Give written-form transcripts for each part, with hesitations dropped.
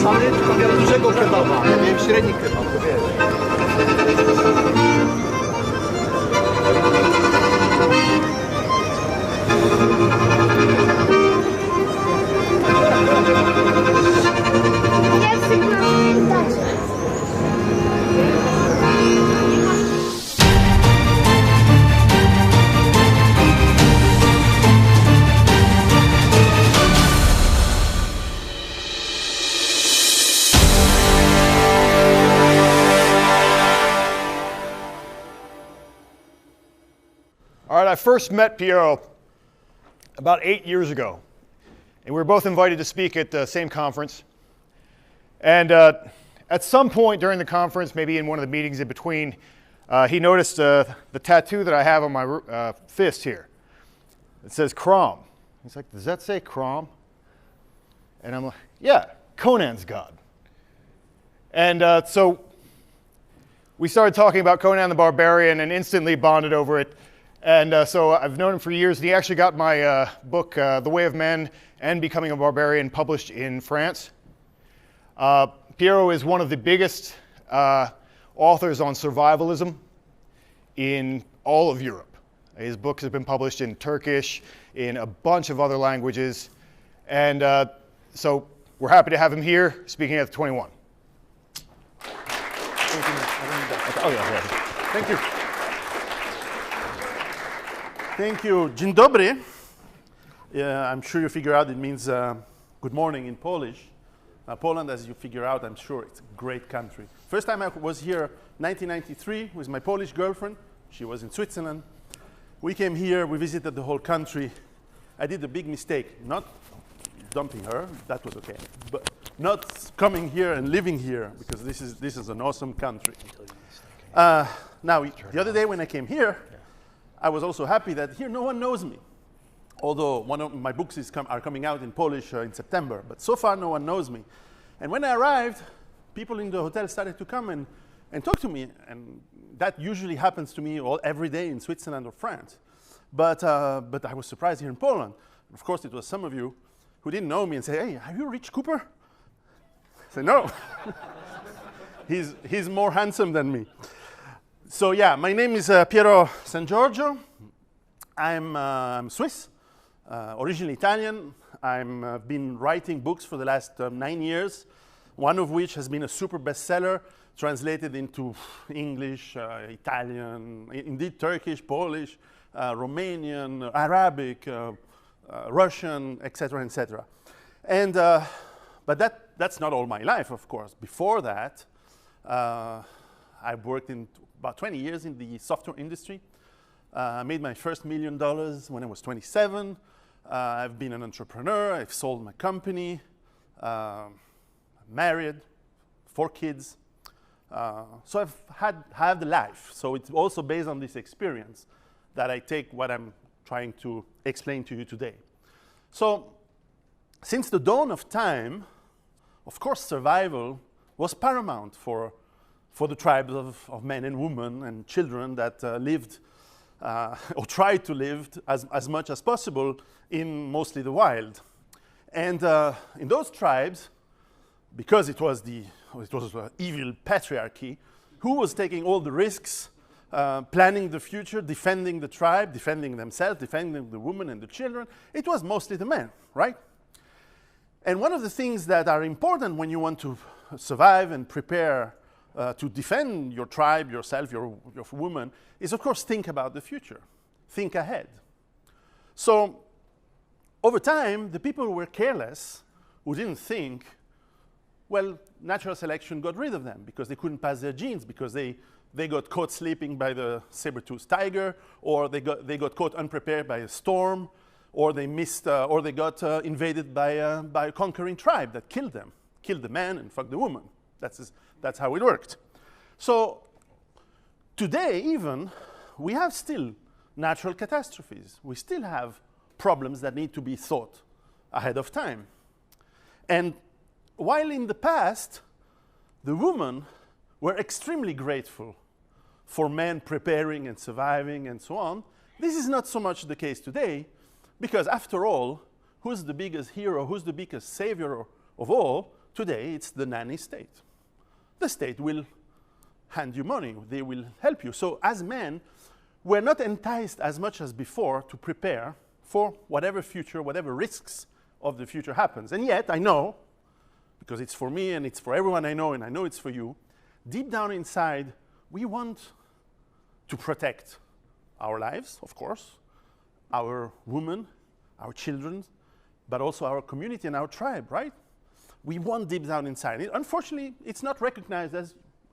Ale tylko miałem dużego kebaba, ja miałem średni kebab, to wiesz. Nie chcę pamiętać. All right, I first met Piero about 8 years ago, and we were both invited to speak at the same conference. And at some point during the conference, maybe in one of the meetings in between, he noticed the tattoo that I have on my fist here. It says Crom. He's like, does that say Crom? And I'm like, yeah, Conan's God. And so we started talking about Conan the Barbarian and instantly bonded over it. And so I've known him for years. And he actually got my book, The Way of Men and Becoming a Barbarian, published in France. Piero is one of the biggest authors on survivalism in all of Europe. His books have been published in Turkish, in a bunch of other languages. And so we're happy to have him here speaking at the 21. Oh, yeah. Thank you. Thank you. Dzień dobry. I'm sure you figure out it means good morning in Polish. Poland, as you figure out, I'm sure it's a great country. First time I was here, 1993, with my Polish girlfriend. She was in Switzerland. We came here, we visited the whole country. I did a big mistake, not dumping her, that was okay, but not coming here and living here, because this is an awesome country. Now, the other day when I came here, I was also happy that here no one knows me. Although one of my books are coming out in Polish in September, but so far no one knows me. And when I arrived, people in the hotel started to come and talk to me, and that usually happens to me every day in Switzerland or France. But I was surprised here in Poland. Of course, it was some of you who didn't know me and say, hey, are you Rich Cooper? I said, no. He's more handsome than me. So yeah, my name is Piero Giorgio. I'm Swiss, originally Italian. I've been writing books for the last 9 years, one of which has been a super bestseller, translated into English, Italian, indeed Turkish, Polish, Romanian, Arabic, Russian, etc., etc. And but that's not all my life, of course. Before that, I worked in about 20 years in the software industry. I made my first $1 million when I was 27. I've been an entrepreneur. I've sold my company. Married, 4 kids. So I've had the life. So it's also based on this experience that I take what I'm trying to explain to you today. So since the dawn of time, of course, survival was paramount for the tribes of men and women and children that lived or tried to live as much as possible in mostly the wild. And in those tribes, because it was the evil patriarchy, who was taking all the risks, planning the future, defending the tribe, defending themselves, defending the women and the children? It was mostly the men, right? And one of the things that are important when you want to survive and prepare to defend your tribe, yourself, your woman, is of course think about the future, think ahead. So over time, the people who were careless, who didn't think, well, natural selection got rid of them because they couldn't pass their genes, because they got caught sleeping by the saber-toothed tiger, or they got caught unprepared by a storm, or they got invaded by a conquering tribe that killed them, killed the man and fucked the woman. That's how it worked. So today, even, we have still natural catastrophes. We still have problems that need to be thought ahead of time. And while in the past, the women were extremely grateful for men preparing and surviving and so on, this is not so much the case today, because after all, who's the biggest hero, who's the biggest savior of all, today it's the nanny state. The state will hand you money, they will help you. So as men, we're not enticed as much as before to prepare for whatever future, whatever risks of the future happens. And yet, I know, because it's for me and it's for everyone I know, and I know it's for you, deep down inside, we want to protect our lives, of course, our women, our children, but also our community and our tribe, right? We want deep down inside. Unfortunately, it's not recognized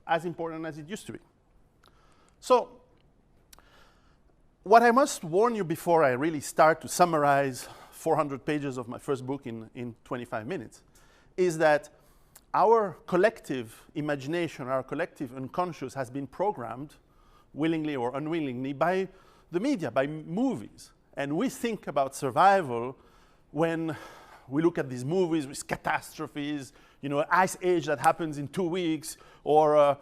as important as it used to be. So, what I must warn you before I really start to summarize 400 pages of my first book in 25 minutes is that our collective imagination, our collective unconscious has been programmed, willingly or unwillingly, by the media, by movies. And we think about survival when we look at these movies with catastrophes, you know, ice age that happens in 2 weeks, or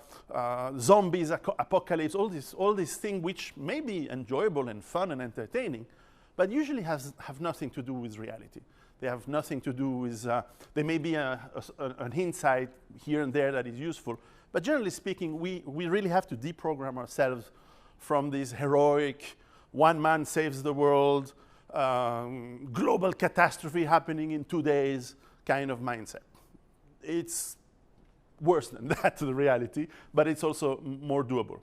zombies, apocalypse, all these things which may be enjoyable and fun and entertaining, but usually have nothing to do with reality. They have nothing to do with, there may be an insight here and there that is useful, but generally speaking, we really have to deprogram ourselves from this heroic, one man saves the world, global catastrophe happening in 2 days kind of mindset. It's worse than that, the reality, but it's also more doable.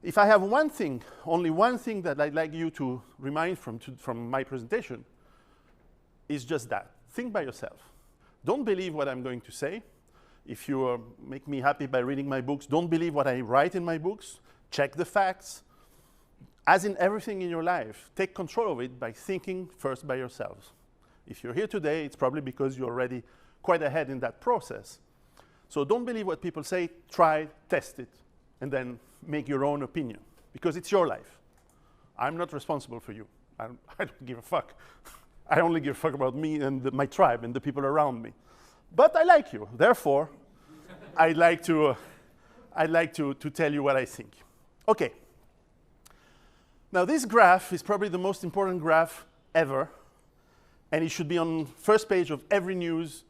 If I have one thing, only one thing that I'd like you to remind from my presentation, is just that. Think by yourself. Don't believe what I'm going to say. If you make me happy by reading my books, don't believe what I write in my books. Check the facts. As in everything in your life, take control of it by thinking first by yourselves. If you're here today, it's probably because you're already quite ahead in that process. So don't believe what people say, try, test it, and then make your own opinion, because it's your life. I'm not responsible for you. I don't give a fuck. I only give a fuck about me and my tribe and the people around me. But I like you, therefore, I'd like to tell you what I think. Okay. Now this graph is probably the most important graph ever, and it should be on first page of every news,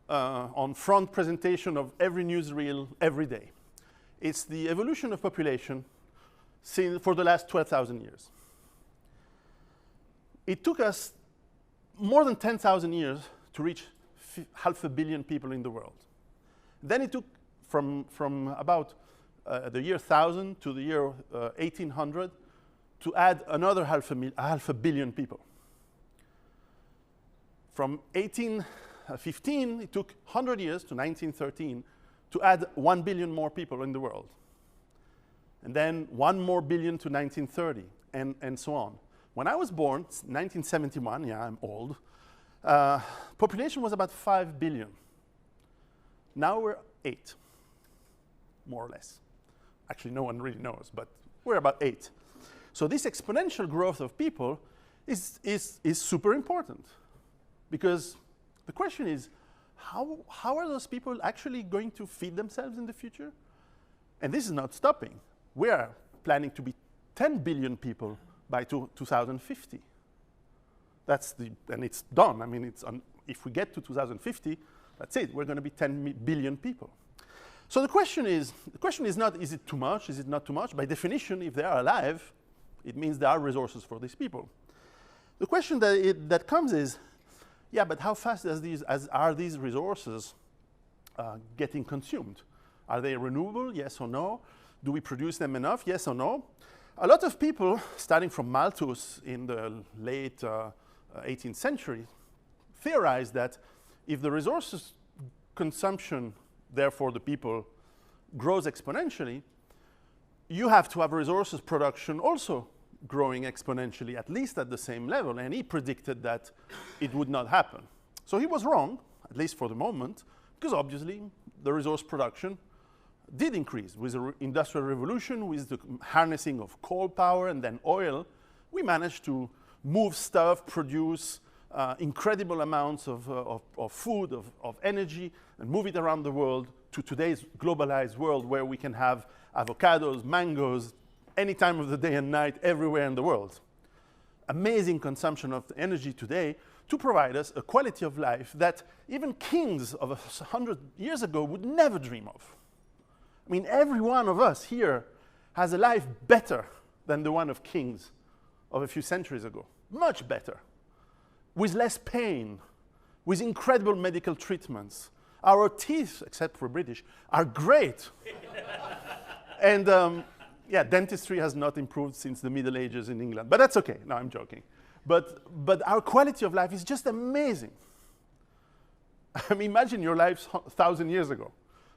on front presentation of every newsreel every day. It's the evolution of population for the last 12,000 years. It took us more than 10,000 years to reach 500 million people in the world. Then it took from about the year 1000 to the year 1800 to add another half a billion people. From 1815, it took 100 years to 1913 to add 1 billion more people in the world. And then 1 more billion to 1930, and so on. When I was born, 1971, yeah, I'm old, population was about 5 billion. Now we're 8, more or less. Actually, no one really knows, but we're about 8. So this exponential growth of people is super important, because the question is, how are those people actually going to feed themselves in the future? And this is not stopping. We are planning to be 10 billion people by 2050. And it's done. I mean, if we get to 2050, that's it. We're going to be 10 billion people. So the question is not, is it too much? Is it not too much? By definition, if they are alive, it means there are resources for these people. The question that comes is, yeah, but how fast are these resources getting consumed? Are they renewable? Yes or no? Do we produce them enough? Yes or no? A lot of people, starting from Malthus in the late 18th century, theorized that if the resources consumption, therefore the people, grows exponentially, you have to have resources production also growing exponentially, at least at the same level, and he predicted that it would not happen. So he was wrong, at least for the moment, because obviously the resource production did increase. With the Industrial Revolution, with the harnessing of coal power and then oil, we managed to move stuff, produce incredible amounts of food, of energy, and move it around the world to today's globalized world where we can have avocados, mangoes, any time of the day and night, everywhere in the world. Amazing consumption of energy today, to provide us a quality of life that even kings of 100 years ago would never dream of. I mean, every one of us here has a life better than the one of kings of a few centuries ago. Much better. With less pain, with incredible medical treatments. Our teeth, except for British, are great. And yeah, dentistry has not improved since the Middle Ages in England, but that's okay. No, I'm joking. But our quality of life is just amazing. I mean, imagine your lives 1,000 years ago,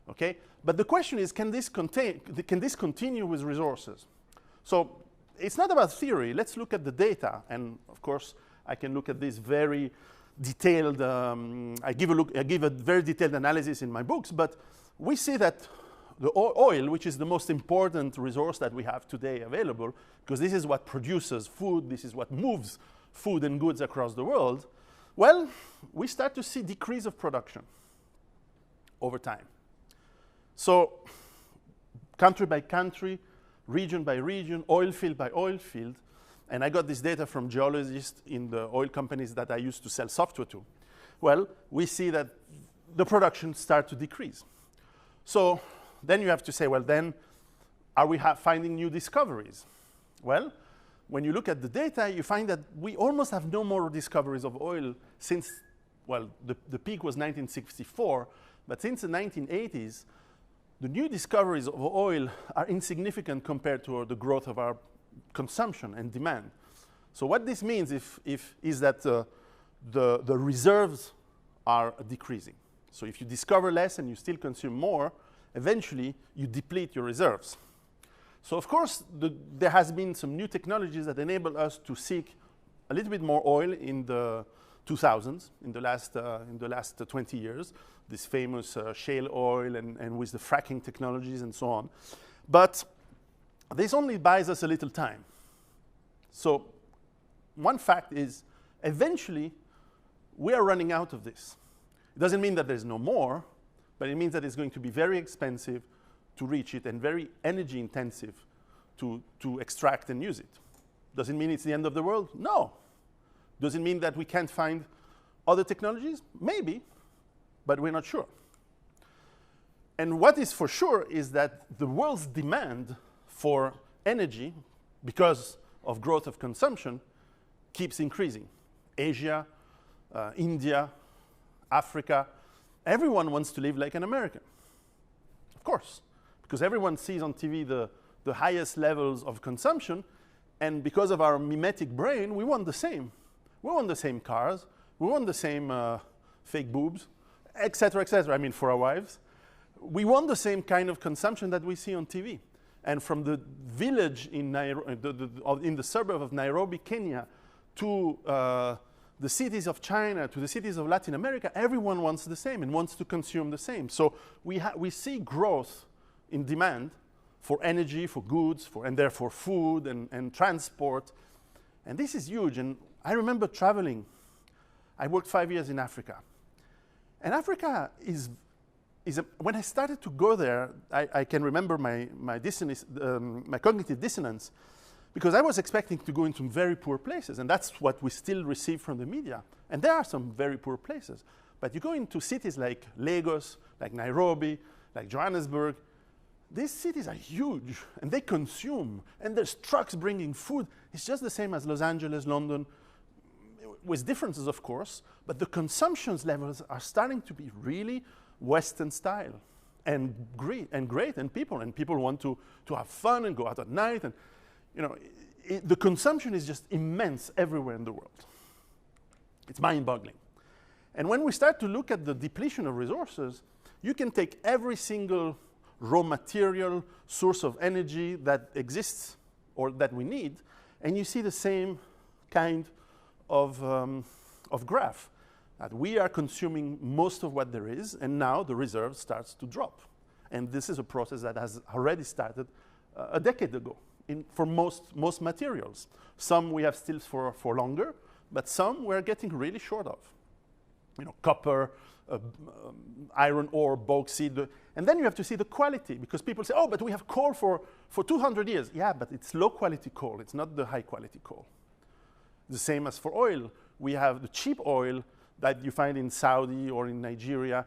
okay? But the question is, can this continue with resources? So it's not about theory. Let's look at the data. And of course, I can look at this very detailed, I give a very detailed analysis in my books, but we see that the oil, which is the most important resource that we have today available, because this is what produces food, this is what moves food and goods across the world, well, we start to see decrease of production over time. So country by country, region by region, oil field by oil field, and I got this data from geologists in the oil companies that I used to sell software to. Well, we see that the production starts to decrease. So then you have to say, well, then are we finding new discoveries? Well, when you look at the data, you find that we almost have no more discoveries of oil since, well, the peak was 1964, but since the 1980s, the new discoveries of oil are insignificant compared to the growth of our consumption and demand. So what this means is that the reserves are decreasing. So if you discover less and you still consume more, eventually you deplete your reserves. So of course, there has been some new technologies that enable us to seek a little bit more oil in the 2000s, in the last 20 years, this famous shale oil and with the fracking technologies and so on. But this only buys us a little time. So one fact is, eventually, we are running out of this. It doesn't mean that there's no more, but it means that it's going to be very expensive to reach it and very energy intensive to extract and use it. Does it mean it's the end of the world? No. Does it mean that we can't find other technologies? Maybe, but we're not sure. And what is for sure is that the world's demand for energy, because of growth of consumption, keeps increasing. Asia, India, Africa, everyone wants to live like an American. Of course, because everyone sees on TV the highest levels of consumption, and because of our mimetic brain, we want the same. We want the same cars, we want the same fake boobs, etc., etc. I mean, for our wives. We want the same kind of consumption that we see on TV. And from the village in the suburb of Nairobi, Kenya, to the cities of China, to the cities of Latin America, everyone wants the same and wants to consume the same. So we see growth in demand for energy, for goods, and therefore food and transport. And this is huge. And I remember traveling. I worked 5 years in Africa. And Africa when I started to go there, I can remember my cognitive dissonance, because I was expecting to go into very poor places, and that's what we still receive from the media. And there are some very poor places. But you go into cities like Lagos, like Nairobi, like Johannesburg, these cities are huge, and they consume, and there's trucks bringing food. It's just the same as Los Angeles, London, with differences, of course, but the consumption levels are starting to be really Western style and great, and people want to have fun and go out at night, and the consumption is just immense everywhere in the world. It's mind-boggling. And when we start to look at the depletion of resources, you can take every single raw material source of energy that exists or that we need, and you see the same kind of graph. That we are consuming most of what there is, and now the reserve starts to drop. And this is a process that has already started a decade ago for most materials. Some we have still for longer, but some we're getting really short of. Copper, iron ore, bauxite. And then you have to see the quality, because people say, oh, but we have coal for 200 years. Yeah, but it's low quality coal. It's not the high quality coal. The same as for oil. we have the cheap oil that you find in Saudi or in Nigeria.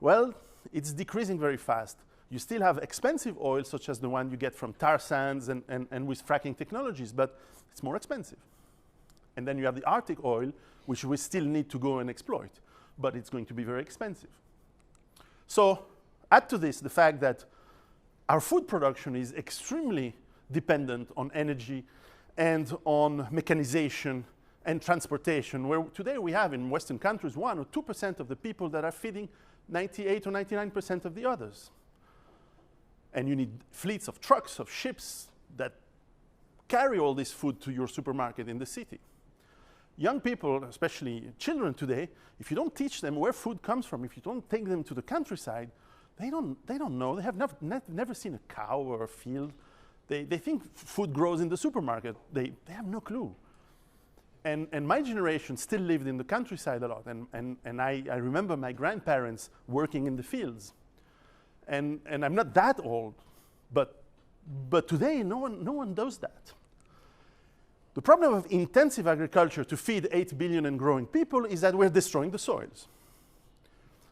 Well, it's decreasing very fast. You still have expensive oil, such as the one you get from tar sands and with fracking technologies, but it's more expensive. And then you have the Arctic oil, which we still need to go and exploit, but it's going to be very expensive. So add to this the fact that our food production is extremely dependent on energy and on mechanization and transportation, where today we have in Western countries 1 or 2% of the people that are feeding 98 or 99% of the others. And you need fleets of trucks, of ships that carry all this food to your supermarket in the city. Young people, especially children today, if you don't teach them where food comes from, if you don't take them to the countryside, they don't know. They have never seen a cow or a field. They think food grows in the supermarket. They have no clue. And my generation still lived in the countryside a lot. And I remember my grandparents working in the fields. And I'm not that old, but today no one does that. The problem of intensive agriculture to feed 8 billion and growing people is that we're destroying the soils.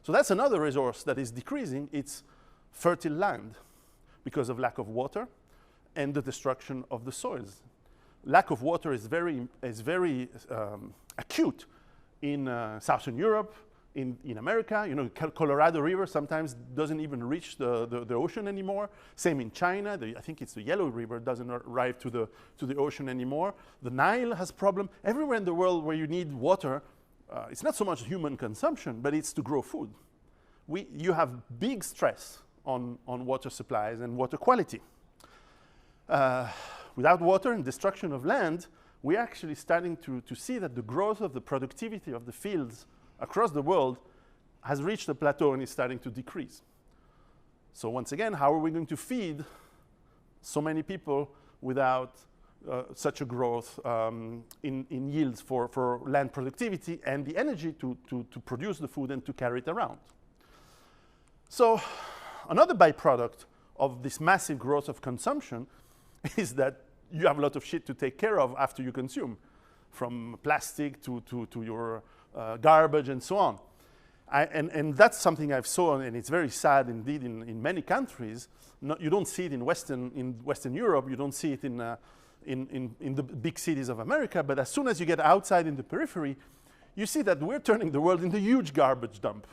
So that's another resource that is decreasing. It's fertile land because of lack of water and the destruction of the soils. Lack of water is very acute in Southern Europe, in America. You know, Colorado River sometimes doesn't even reach the ocean anymore. Same in China. I think it's the Yellow River doesn't arrive to the ocean anymore. The Nile has problem. Everywhere in the world where you need water, it's not so much human consumption, but it's to grow food. You have big stress on water supplies and water quality. Without water and destruction of land, we're actually starting to see that the growth of the productivity of the fields across the world has reached a plateau and is starting to decrease. So once again, how are we going to feed so many people without such a growth in yields for land productivity and the energy to produce the food and to carry it around? So another byproduct of this massive growth of consumption is that you have a lot of shit to take care of after you consume, from plastic to your garbage and so on. And that's something I've saw, and it's very sad indeed in many countries. You don't see it in Western Europe, you don't see it in the big cities of America, but as soon as you get outside in the periphery, you see that we're turning the world into a huge garbage dump.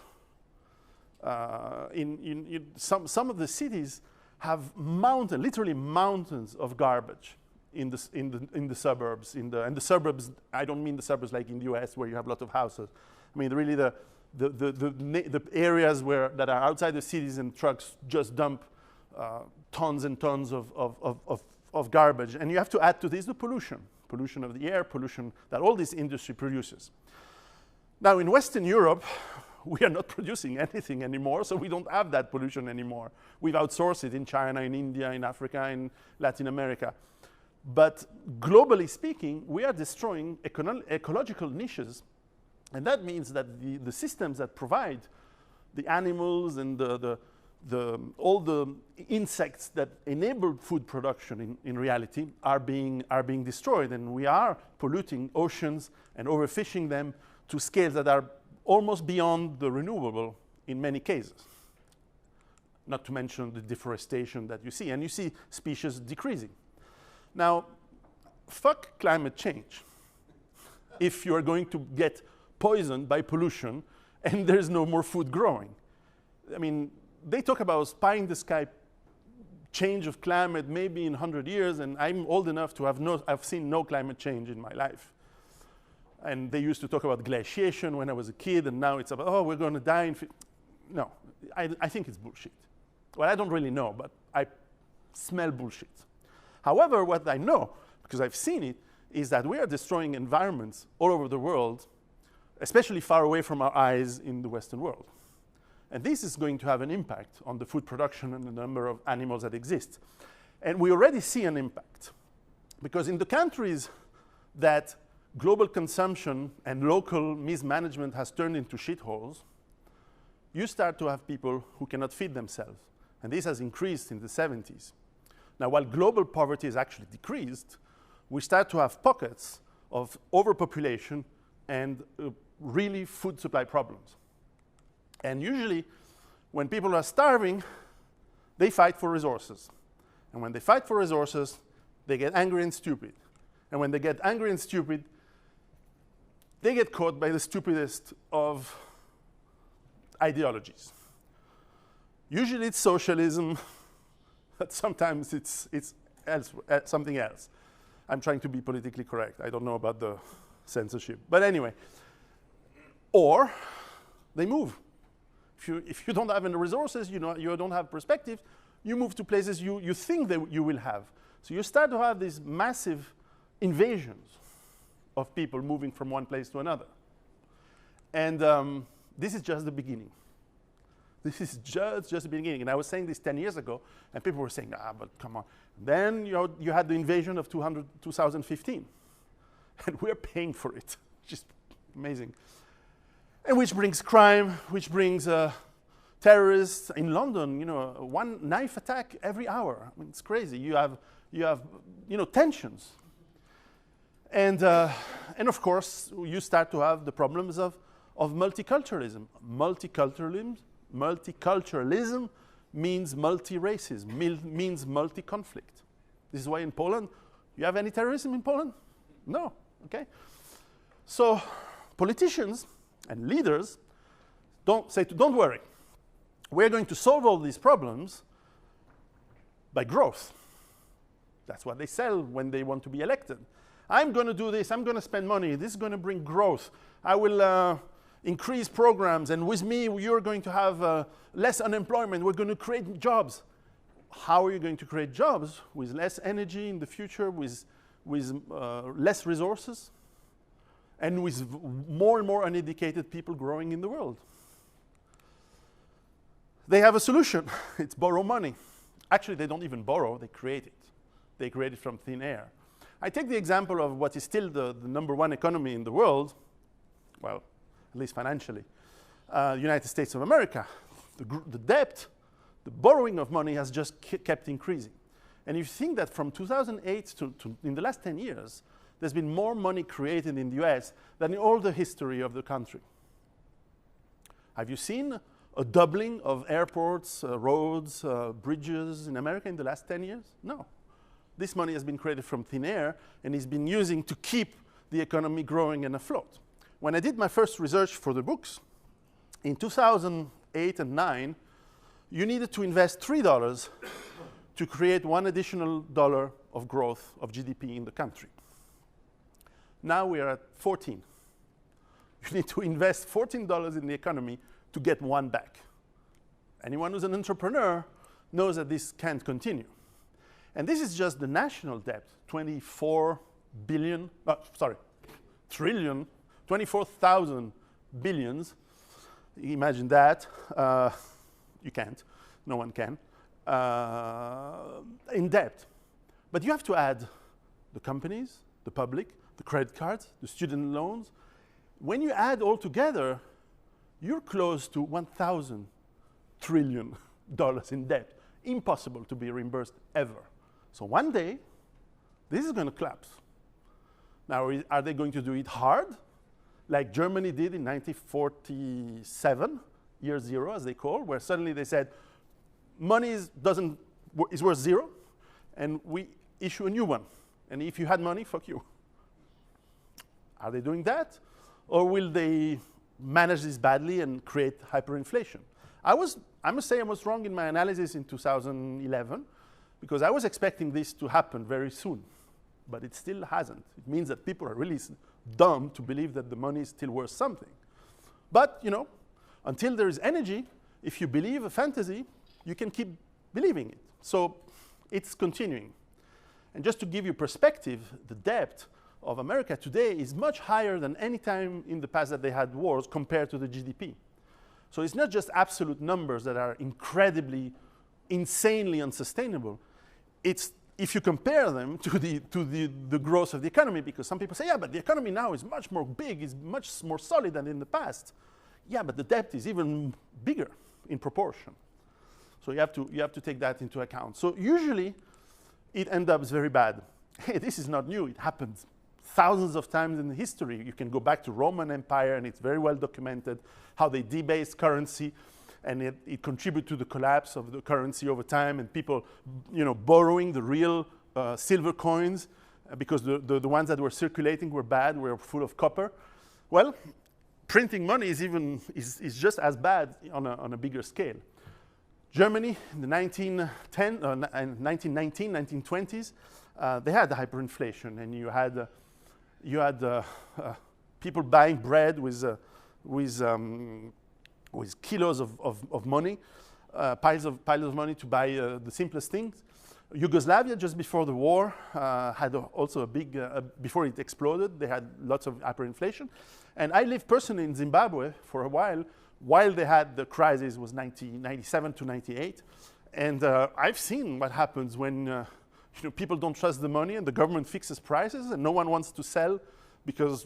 Some of the cities have literally mountains of garbage in the suburbs. And the suburbs, I don't mean the suburbs like in the US where you have a lot of houses. I mean really the areas that are outside the cities, and trucks just dump tons and tons of garbage. And you have to add to this the pollution of the air, pollution that all this industry produces. Now in Western Europe, we are not producing anything anymore, so we don't have that pollution anymore. We've outsourced it in China, in India, in Africa, in Latin America. But globally speaking, we are destroying ecological niches, and that means that the systems that provide the animals and all the insects that enable food production in reality are being destroyed, and we are polluting oceans and overfishing them to scales that are almost beyond the renewable in many cases. Not to mention the deforestation that you see, and you see species decreasing. Now, fuck climate change if you are going to get poisoned by pollution and there's no more food growing. I mean, they talk about pie in the sky change of climate maybe in 100 years, and I'm old enough to I've seen no climate change in my life. And they used to talk about glaciation when I was a kid, and now it's about, oh, we're going to die in... No, I think it's bullshit. Well, I don't really know, but I smell bullshit. However, what I know, because I've seen it, is that we are destroying environments all over the world, especially far away from our eyes in the Western world. And this is going to have an impact on the food production and the number of animals that exist. And we already see an impact, because in the countries that global consumption and local mismanagement has turned into shitholes, you start to have people who cannot feed themselves. And this has increased in the 70s. Now, while global poverty has actually decreased, we start to have pockets of overpopulation and really food supply problems. And usually, when people are starving, they fight for resources. And when they fight for resources, they get angry and stupid. And when they get angry and stupid, they get caught by the stupidest of ideologies. Usually it's socialism, but sometimes it's something else. I'm trying to be politically correct. I don't know about the censorship. But anyway, or they move. If you don't have any resources, you don't have perspective, you move to places you think that you will have. So you start to have these massive invasions of people moving from one place to another. And this is just the beginning. This is just the beginning. And I was saying this 10 years ago, and people were saying, but come on. Then you had the invasion of 2015. And we're paying for it, which is amazing. And which brings crime, which brings terrorists. In London, one knife attack every hour. I mean, it's crazy. You have tensions. And of course, you start to have the problems of multiculturalism. Multiculturalism means multi-racism, means multi-conflict. This is why in Poland, you have any terrorism in Poland? No, okay? So politicians and leaders don't worry. We're going to solve all these problems by growth. That's what they sell when they want to be elected. I'm going to do this, I'm going to spend money, this is going to bring growth. I will increase programs, and with me, you're going to have less unemployment, we're going to create jobs. How are you going to create jobs? With less energy in the future, with less resources, and with more and more uneducated people growing in the world. They have a solution. It's borrow money. Actually, they don't even borrow, they create it. They create it from thin air. I take the example of what is still the #1 economy in the world, well, at least financially, the United States of America. The debt, the borrowing of money has just kept increasing. And you think that from 2008 to in the last 10 years, there's been more money created in the US than in all the history of the country. Have you seen a doubling of airports, roads, bridges in America in the last 10 years? No. This money has been created from thin air and is been using to keep the economy growing and afloat. When I did my first research for the books, in 2008 and 9, you needed to invest $3 to create $1 additional of growth of GDP in the country. Now we are at 14. You need to invest $14 in the economy to get one back. Anyone who's an entrepreneur knows that this can't continue. And this is just the national debt, 24,000 billions. Imagine that. You can't. No one can. In debt. But you have to add the companies, the public, the credit cards, the student loans. When you add all together, you're close to $1,000 trillion in debt. Impossible to be reimbursed ever. So one day, this is going to collapse. Now, are they going to do it hard, like Germany did in 1947, year zero, as they call, where suddenly they said, money is worth zero, and we issue a new one. And if you had money, fuck you. Are they doing that? Or will they manage this badly and create hyperinflation? I must say I was wrong in my analysis in 2011, because I was expecting this to happen very soon, but it still hasn't. It means that people are really dumb to believe that the money is still worth something. But, until there is energy, if you believe a fantasy, you can keep believing it. So it's continuing. And just to give you perspective, the debt of America today is much higher than any time in the past that they had wars compared to the GDP. So it's not just absolute numbers that are incredibly, insanely unsustainable. It's if you compare them to the growth of the economy, because some people say, yeah, but the economy now is much more big, is much more solid than in the past. Yeah, but the debt is even bigger in proportion. So you have to take that into account. So usually it ends up very bad. Hey, this is not new. It happened thousands of times in history. You can go back to Roman Empire, and it's very well documented how they debased currency, and it contributed to the collapse of the currency over time, and people, borrowing the real silver coins because the ones that were circulating were bad, were full of copper. Well, printing money is just as bad on a bigger scale. Germany in the 1920s, they had hyperinflation, and you had people buying bread with kilos of money, piles of money to buy the simplest things. Yugoslavia, just before the war, had also a big, before it exploded, they had lots of hyperinflation. And I lived personally in Zimbabwe for a while they had the crisis, was 1997 to 98. And I've seen what happens when people don't trust the money and the government fixes prices and no one wants to sell because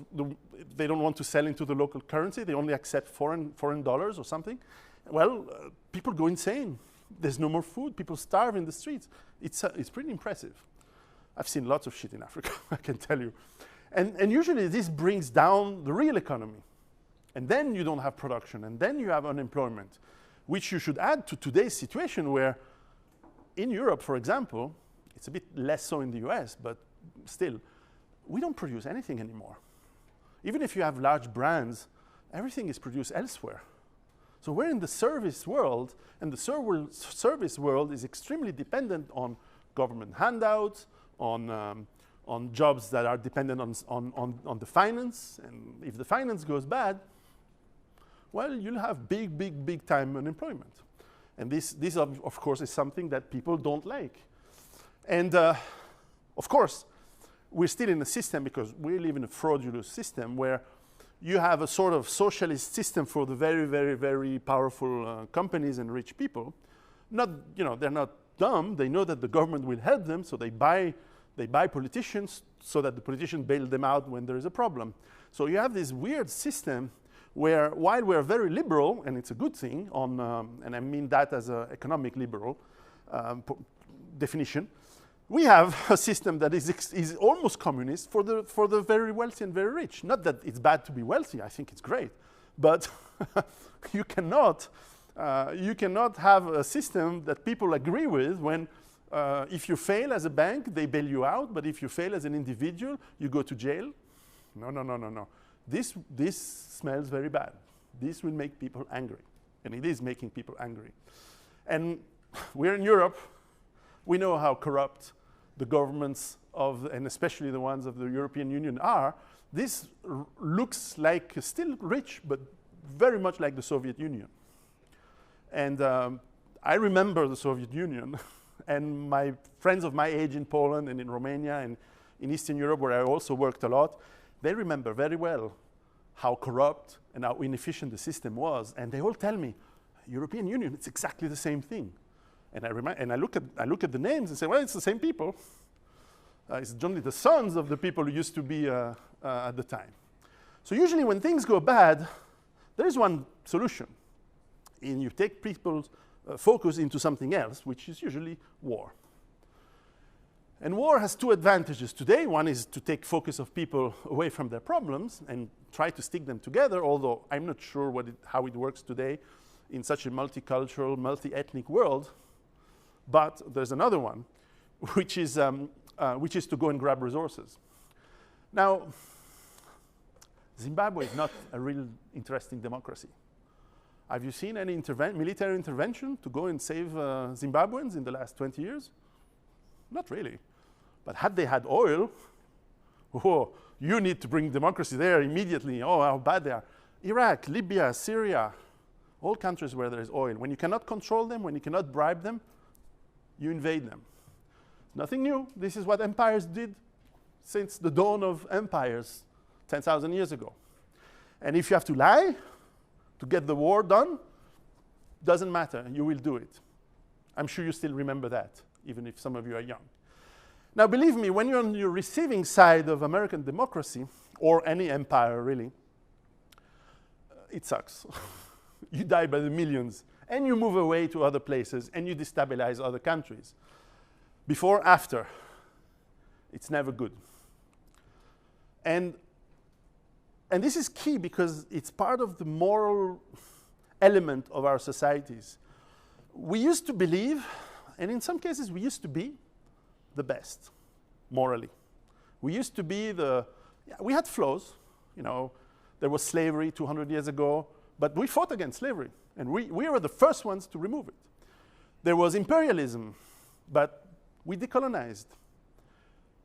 they don't want to sell into the local currency. They only accept foreign dollars or something. Well, people go insane. There's no more food. People starve in the streets. It's pretty impressive. I've seen lots of shit in Africa, I can tell you. And usually this brings down the real economy. And then you don't have production. And then you have unemployment, which you should add to today's situation where in Europe, for example, it's a bit less so in the US, but still, we don't produce anything anymore. Even if you have large brands, everything is produced elsewhere. So we're in the service world, and the service world is extremely dependent on government handouts, on jobs that are dependent on the finance. And if the finance goes bad, well, you'll have big time unemployment. And this of course, is something that people don't like. And of course, we're still in a system, because we live in a fraudulent system where you have a sort of socialist system for the very powerful companies and rich people. They're not dumb. They know that the government will help them, so they buy politicians so that the politicians bail them out when there is a problem. So you have this weird system where, while we're very liberal, and it's a good thing, and I mean that as an economic liberal definition, we have a system that is almost communist for the very wealthy and very rich. Not that it's bad to be wealthy, I think it's great, but you cannot have a system that people agree with when if you fail as a bank, they bail you out, but if you fail as an individual, you go to jail. No. This smells very bad. This will make people angry, and it is making people angry. And we're in Europe. We know how corrupt the governments and especially the ones of the European Union are. This looks like still rich, but very much like the Soviet Union. And I remember the Soviet Union, and my friends of my age in Poland and in Romania and in Eastern Europe, where I also worked a lot, they remember very well how corrupt and how inefficient the system was. And they all tell me, European Union, it's exactly the same thing. And I look at the names and say, well, it's the same people. It's only the sons of the people who used to be at the time. So usually when things go bad, there is one solution. And you take people's focus into something else, which is usually war. And war has two advantages today. One is to take focus of people away from their problems and try to stick them together, although I'm not sure how it works today in such a multicultural, multi-ethnic world. But there's another one, which is to go and grab resources. Now, Zimbabwe is not a real interesting democracy. Have you seen any military intervention to go and save Zimbabweans in the last 20 years? Not really. But had they had oil, oh, you need to bring democracy there immediately. Oh, how bad they are. Iraq, Libya, Syria, all countries where there is oil. When you cannot control them, when you cannot bribe them, you invade them. Nothing new. This is what empires did since the dawn of empires 10,000 years ago. And if you have to lie to get the war done, doesn't matter. You will do it. I'm sure you still remember that, even if some of you are young. Now, believe me, when you're on your receiving side of American democracy, or any empire really, it sucks. You die by the millions. And you move away to other places, and you destabilize other countries. Before, after, it's never good. And this is key because it's part of the moral element of our societies. We used to believe, and in some cases we used to be, the best, morally. We used to be we had flaws, you know, there was slavery 200 years ago, but we fought against slavery, and we were the first ones to remove it. There was imperialism, but we decolonized.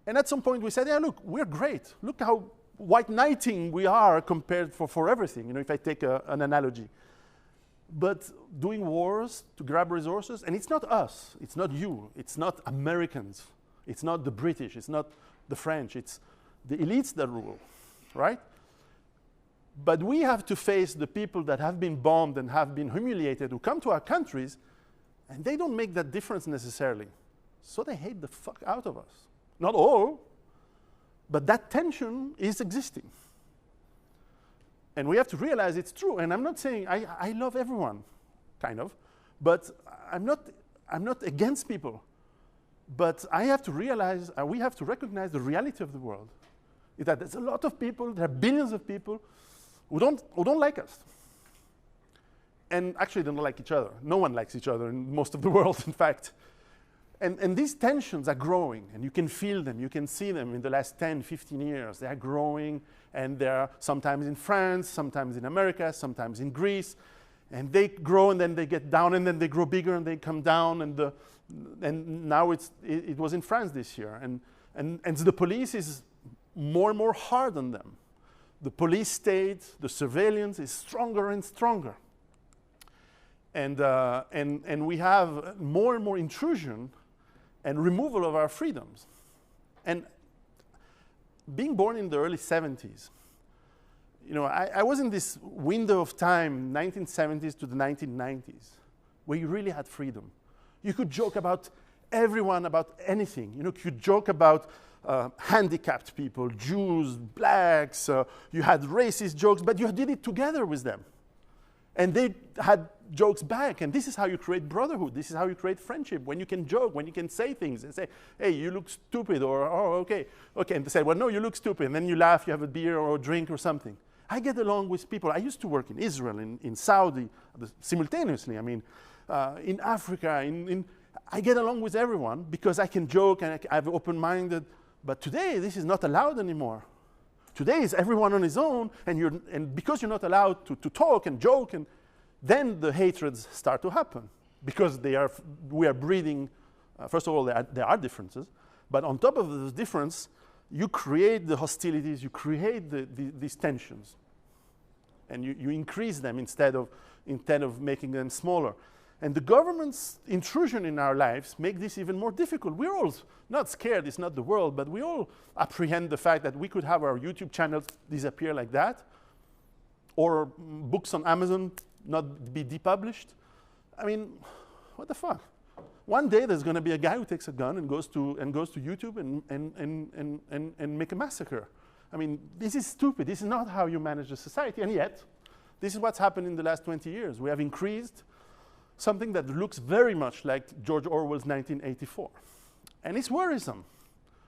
And at some point we said, yeah, look, we're great. Look how white knighting we are compared for everything, you know, if I take an analogy. But doing wars to grab resources, and it's not us, it's not you, it's not Americans, it's not the British, it's not the French, it's the elites that rule, right? But we have to face the people that have been bombed and have been humiliated who come to our countries, and they don't make that difference necessarily. So they hate the fuck out of us. Not all, but that tension is existing. And we have to realize it's true. And I'm not saying I love everyone, kind of, but I'm not against people. But I have to realize, we have to recognize the reality of the world. Is that there's a lot of people, there are billions of people who don't like us. And actually they don't like each other. No one likes each other in most of the world, in fact. And these tensions are growing, and you can feel them, you can see them in the last 10, 15 years. They are growing, and they're sometimes in France, sometimes in America, sometimes in Greece. And they grow, and then they get down, and then they grow bigger, and they come down. And now it was in France this year. And the police is more and more hard on them. The police state, the surveillance is stronger and stronger. And we have more and more intrusion and removal of our freedoms. And being born in the early 70s, you know, I was in this window of time, 1970s to the 1990s, where you really had freedom. You could joke about everyone, about anything. You know, you could joke about handicapped people, Jews, blacks, you had racist jokes, but you did it together with them. And they had jokes back, and this is how you create brotherhood. This is how you create friendship, when you can joke, when you can say things and say, hey, you look stupid, or, oh, okay. And they say, well, no, you look stupid, and then you laugh, you have a beer or a drink or something. I get along with people. I used to work in Israel, in Saudi, simultaneously. I mean, in Africa, I get along with everyone because I can joke and I'm open-minded. But today, this is not allowed anymore. Today is everyone on his own, and because you're not allowed to talk and joke, and then the hatreds start to happen because we are breeding. First of all, there are differences, but on top of those differences, you create the hostilities, you create these tensions, and you increase them instead of making them smaller. And the government's intrusion in our lives make this even more difficult. We're all not scared, it's not the world, but we all apprehend the fact that we could have our YouTube channels disappear like that, or books on Amazon not be depublished. I mean, what the fuck? One day there's going to be a guy who takes a gun and goes to YouTube and make a massacre. I mean, this is stupid. This is not how you manage a society. And yet, this is what's happened in the last 20 years. We have increased something that looks very much like George Orwell's 1984. And it's worrisome,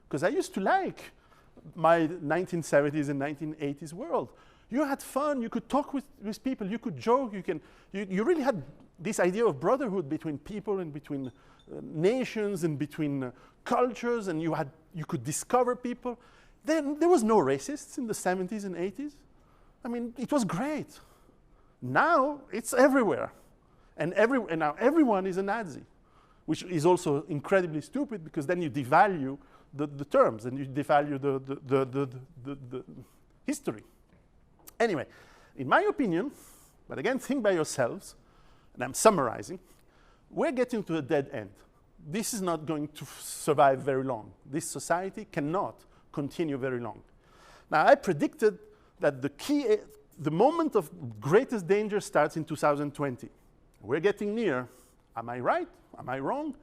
because I used to like my 1970s and 1980s world. You had fun, you could talk with people, you could joke, you really had this idea of brotherhood between people and between nations and between cultures, and you could discover people. Then there was no racists in the 70s and 80s. I mean, it was great. Now it's everywhere. And now everyone is a Nazi, which is also incredibly stupid, because then you devalue the terms and you devalue the history. Anyway, in my opinion, but again, think by yourselves, and I'm summarizing, we're getting to a dead end. This is not going to survive very long. This society cannot continue very long. Now, I predicted that the moment of greatest danger starts in 2020. We're getting near. Am I right? Am I wrong?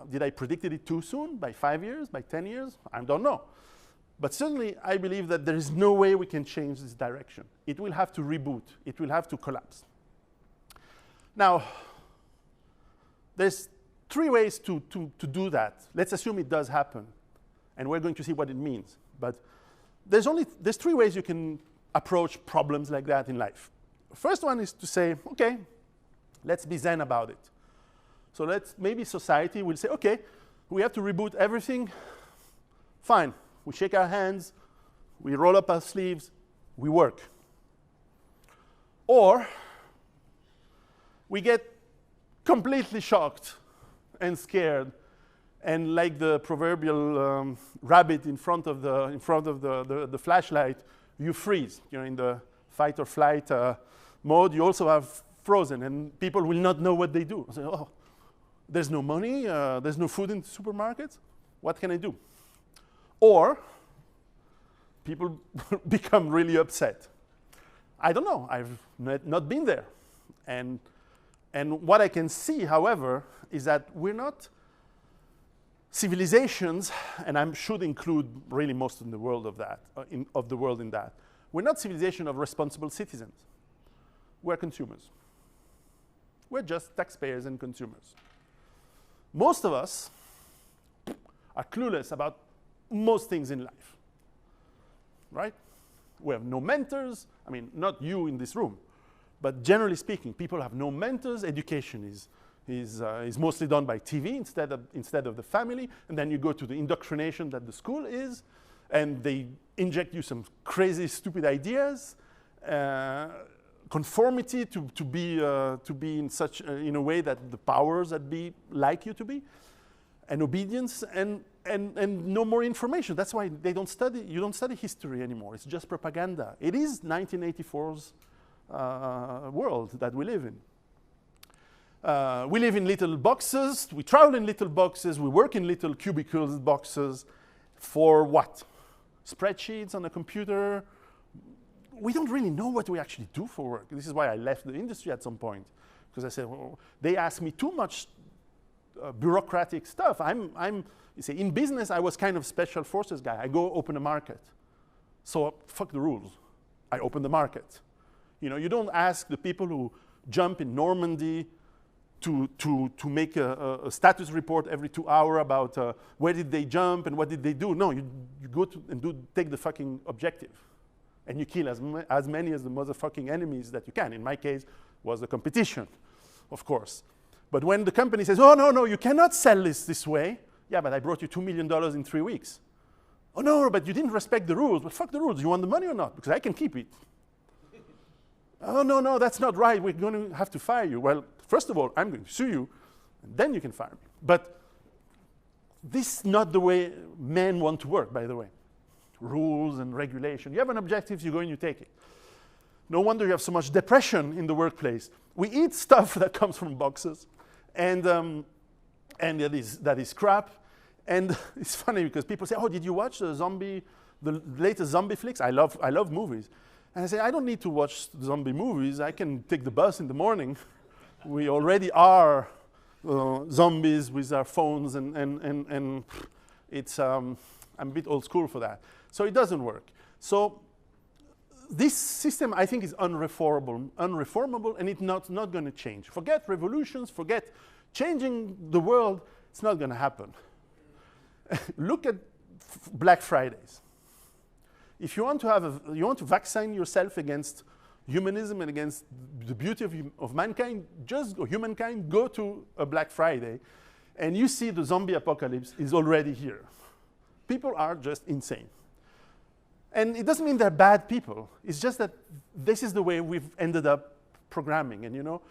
Did I predicted it too soon? By 5 years? By 10 years? I don't know. But certainly, I believe that there is no way we can change this direction. It will have to reboot. It will have to collapse. Now, there's 3 ways to do that. Let's assume it does happen, and we're going to see what it means. But there's three ways you can approach problems like that in life. First one is to say, okay, let's be zen about it. So maybe society will say, okay, we have to reboot everything. Fine, we shake our hands, we roll up our sleeves, we work. Or we get completely shocked and scared, and like the proverbial rabbit in front of the flashlight, you freeze. You know, in the fight or flight mode, you also have frozen, and people will not know what they do. Say, oh, there's no money, there's no food in the supermarket. What can I do? Or people become really upset. I don't know. I've not been there. And what I can see, however, is that we're not civilizations, and I should include really most of the world of that, of the world in that. We're not civilization of responsible citizens. We're consumers. We're just taxpayers and consumers. Most of us are clueless about most things in life, right? We have no mentors. I mean, not you in this room, but generally speaking, people have no mentors. Education is mostly done by TV instead of the family, and then you go to the indoctrination that the school is, and they inject you some crazy, stupid ideas, conformity to be in a way that the powers that be like you to be, and obedience, and no more information. That's why you don't study history anymore. It's just propaganda. It is 1984's world that we live in. We live in little boxes, we travel in little boxes, we work in little cubicles boxes for what? Spreadsheets on a computer. We don't really know what we actually do for work. This is why I left the industry at some point, because I said, well, they ask me too much bureaucratic stuff. You say, in business, I was kind of special forces guy. I go open a market. So fuck the rules. I open the market. You know, you don't ask the people who jump in Normandy to make a status report every 2 hours about where did they jump and what did they do. No, you go and take the fucking objective. And you kill as many as the motherfucking enemies that you can. In my case, was the competition, of course. But when the company says, oh, no, you cannot sell this way. Yeah, but I brought you $2 million in 3 weeks. Oh, no, but you didn't respect the rules. But fuck the rules. You want the money or not? Because I can keep it. Oh, no, that's not right. We're going to have to fire you. Well, first of all, I'm going to sue you, and then you can fire me. But this is not the way men want to work, by the way. Rules and regulation. You have an objective, you go and you take it. No wonder you have so much depression in the workplace. We eat stuff that comes from boxes, and that is crap. And it's funny because people say, "Oh, did you watch the latest zombie flicks?" I love movies, and I say, "I don't need to watch zombie movies. I can take the bus in the morning. We already are zombies with our phones, and it's I'm a bit old school for that. So it doesn't work. So this system, I think, is unreformable, and it's not going to change. Forget revolutions, forget changing the world. It's not going to happen. Look at Black Fridays. If you want to vaccine yourself against humanism and against the beauty of mankind, humankind, go to a Black Friday, and you see the zombie apocalypse is already here. People are just insane. And it doesn't mean they're bad people. It's just that this is the way we've ended up programming. And you know,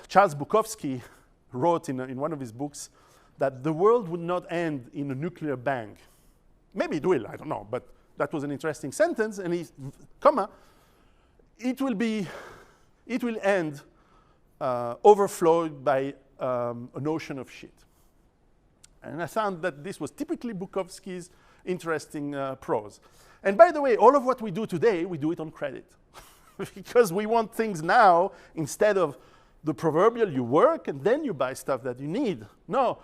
Charles Bukowski wrote in one of his books that the world would not end in a nuclear bang. Maybe it will, I don't know, but that was an interesting sentence, and it will end overflowed by an ocean of shit. And I found that this was typically Bukowski's interesting prose. And by the way, all of what we do today, we do it on credit. Because we want things now instead of the proverbial you work and then you buy stuff that you need. No,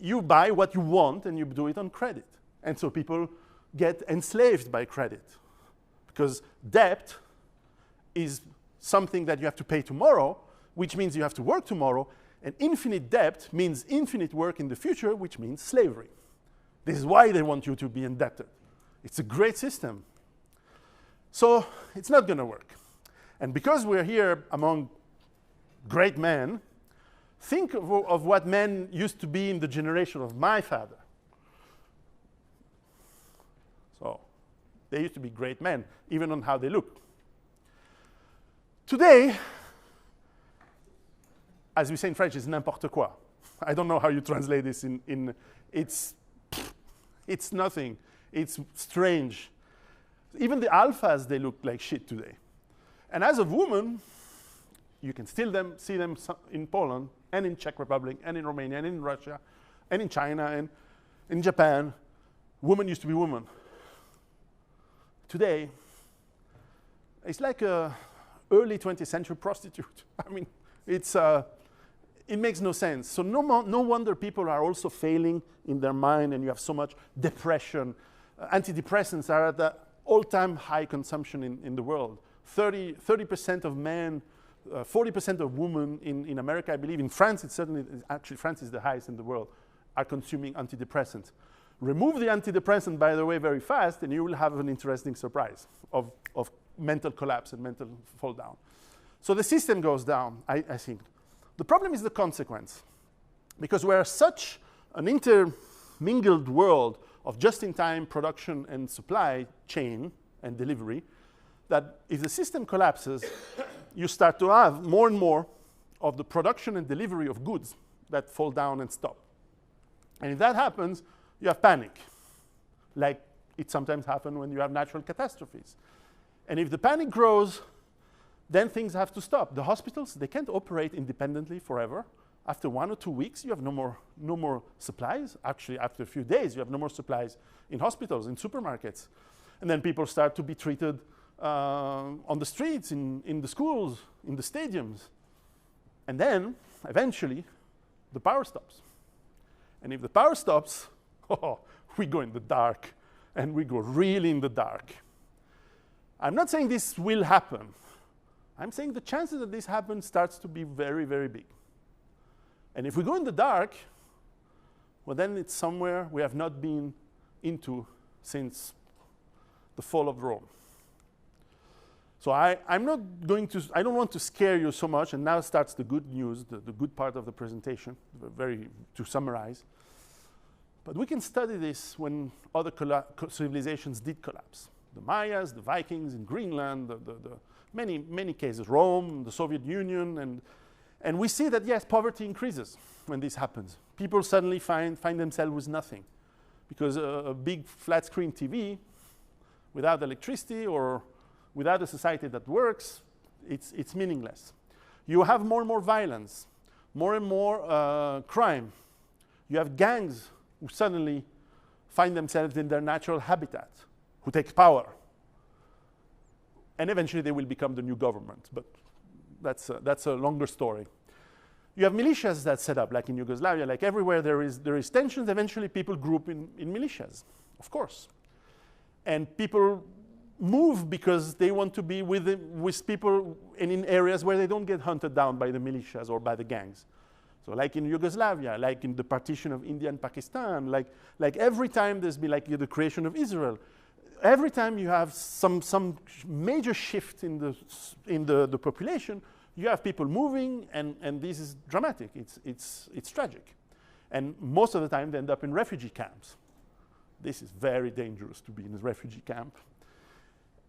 you buy what you want and you do it on credit. And so people get enslaved by credit. Because debt is something that you have to pay tomorrow, which means you have to work tomorrow. And infinite debt means infinite work in the future, which means slavery. This is why they want you to be indebted. It's a great system. So it's not going to work. And because we're here among great men, think of what men used to be in the generation of my father. So they used to be great men, even on how they look. Today, as we say in French, it's n'importe quoi. I don't know how you translate this in it's nothing. It's strange. Even the alphas, they look like shit today. And as a woman, you can still see them in Poland, and in Czech Republic, and in Romania, and in Russia, and in China, and in Japan. Women used to be women. Today, it's like a early 20th century prostitute. I mean, it makes no sense. So no wonder people are also failing in their mind, and you have so much depression. Antidepressants are at the all-time high consumption in the world. 30% of men, 40% of women in America, I believe. In France, it's certainly, actually France is the highest in the world, are consuming antidepressants. Remove the antidepressant, by the way, very fast, and you will have an interesting surprise of mental collapse and mental fall down. So the system goes down, I think. The problem is the consequence. Because we're such an intermingled world of just-in-time production and supply chain and delivery, that if the system collapses, you start to have more and more of the production and delivery of goods that fall down and stop. And if that happens, you have panic, like it sometimes happens when you have natural catastrophes. And if the panic grows, then things have to stop. The hospitals, they can't operate independently forever. After 1 or 2 weeks, you have no more supplies. Actually, after a few days, you have no more supplies in hospitals, in supermarkets. And then people start to be treated on the streets, in the schools, in the stadiums. And then, eventually, the power stops. And if the power stops, we go in the dark, and we go really in the dark. I'm not saying this will happen. I'm saying the chances that this happens starts to be very, very big. And if we go in the dark, well, then it's somewhere we have not been into since the fall of Rome. So I don't want to scare you so much, and now starts the good news, the good part of the presentation, to summarize. But we can study this when other civilizations did collapse. The Mayas, the Vikings in Greenland, the many cases, Rome, the Soviet Union, and we see that, yes, poverty increases when this happens. People suddenly find themselves with nothing, because a big flat screen TV without electricity or without a society that works, it's meaningless. You have more and more violence, more and more crime. You have gangs who suddenly find themselves in their natural habitat, who take power. And eventually they will become the new government, but that's a longer story. You have militias that set up, like in Yugoslavia, like everywhere there is tensions, eventually people group in militias, of course. And people move because they want to be with people and in areas where they don't get hunted down by the militias or by the gangs. So like in Yugoslavia, like in the partition of India and Pakistan, like every time there's been like the creation of Israel, every time you have some major shift in the population, you have people moving, and this is dramatic. It's tragic. And most of the time they end up in refugee camps. This is very dangerous to be in a refugee camp.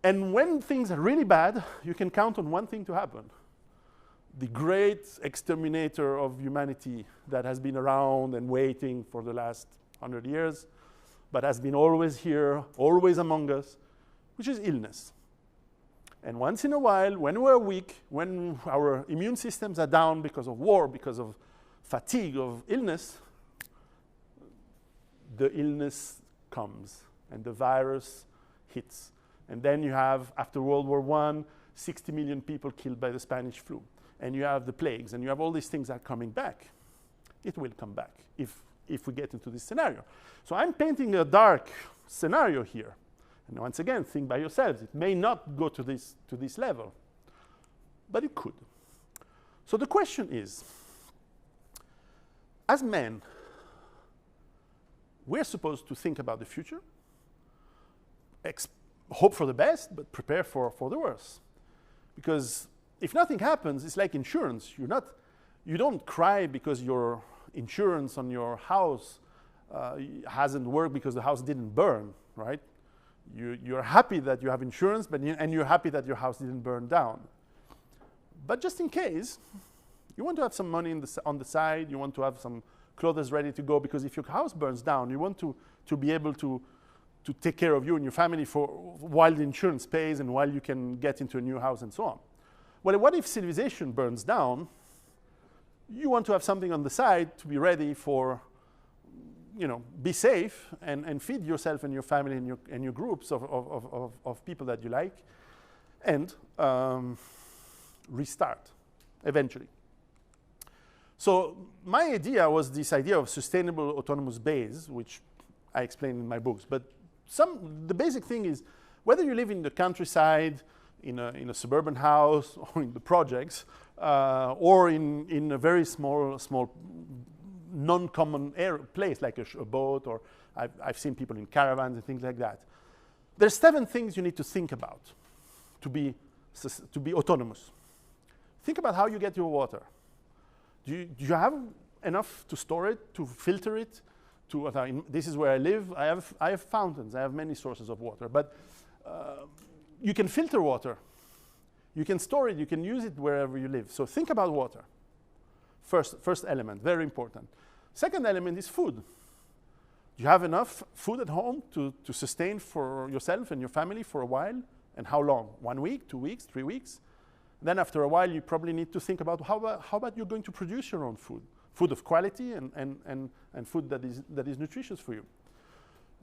And when things are really bad, you can count on one thing to happen. The great exterminator of humanity that has been around and waiting for the last 100 years, but has been always here, always among us, which is illness. And once in a while, when we're weak, when our immune systems are down because of war, because of fatigue, of illness, the illness comes and the virus hits. And then you have, after World War I, 60 million people killed by the Spanish flu. And you have the plagues, and you have all these things that are coming back. It will come back if we get into this scenario. So I'm painting a dark scenario here. And once again, think by yourselves. It may not go to this level, but it could. So the question is, as men, we're supposed to think about the future, hope for the best, but prepare for the worst. Because if nothing happens, it's like insurance. You don't cry because your insurance on your house hasn't worked because the house didn't burn, right? You're happy that you have insurance, and you're happy that your house didn't burn down. But just in case, you want to have some money on the side, you want to have some clothes ready to go, because if your house burns down, you want to be able to take care of you and your family while the insurance pays and while you can get into a new house and so on. Well, what if civilization burns down? You want to have something on the side to be ready for, be safe and feed yourself and your family and your groups of people that you like, and restart eventually. So my idea was this idea of sustainable autonomous base, which I explain in my books. But the basic thing is, whether you live in the countryside, in a suburban house, or in the projects, or in a very small non-common place like a boat, or I've seen people in caravans and things like that. There's 7 things you need to think about to be autonomous. Think about how you get your water. Do you have enough to store it, to filter it? This is where I live. I have fountains. I have many sources of water. But you can filter water. You can store it. You can use it wherever you live. So think about water. First element, very important. Second element is food. Do you have enough food at home to sustain for yourself and your family for a while? And how long? 1 week, 2 weeks, 3 weeks? Then after a while, you probably need to think about how about you're going to produce your own food. Food of quality and food that is nutritious for you.